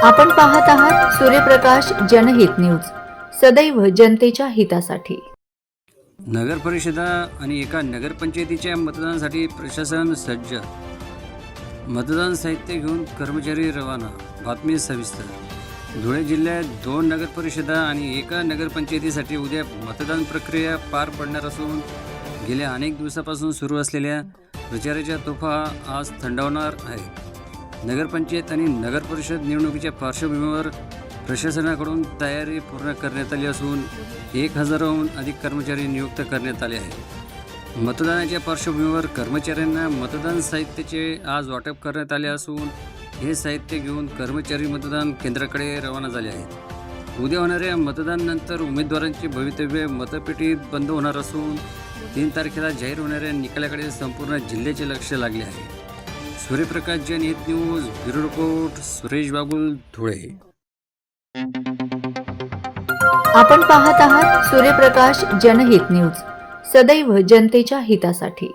आपण पाहत आहात सूर्यप्रकाश जनहित न्यूज, सदैव जनतेच्या हितासाठी। नगर परिषदा आणि एका नगरपंचायतीच्या मतदानासाठी प्रशासन सज्ज। मतदान साहित्य घेऊन कर्मचारी रवाना। बातमी सविस्तर। धुळे जिल्ह्यात 2 नगरपरिषदा आणि एका नगरपंचायतीसाठी उद्या मतदान प्रक्रिया पार पडणार असून गेल्या अनेक दिवसापासून सुरू असलेल्या प्रचाराच्या तोफा आज थंडावणार आहेत। नगरपंचायत आणि नगरपरिषद निवडणुकीच्या पार्श्वभूमीवर प्रशासनाकडून तयारी पूर्ण करण्यात आली असून 1000हून अधिक कर्मचारी नियुक्त करण्यात आले आहेत। मतदानाच्या पार्श्वभूमीवर कर्मचाऱ्यांना मतदान साहित्याचे आज वाटप करण्यात आले असून हे साहित्य घेऊन कर्मचारी मतदान केंद्राकडे रवाना झाले आहेत। उद्या होणाऱ्या मतदानानंतर उमेदवारांचे भवितव्य मतपेटीत बंद होणार असून 3 तारखेला जाहीर होणाऱ्या निकालाकडे संपूर्ण जिल्ह्याचे लक्ष लागले आहे। सूर्यप्रकाश जनहित news, bureau report, Suresh Bagul, Dhule. आपण पाहत आहात सूर्यप्रकाश जनहित न्यूज, सदैव जनतेच्या हितासाठी।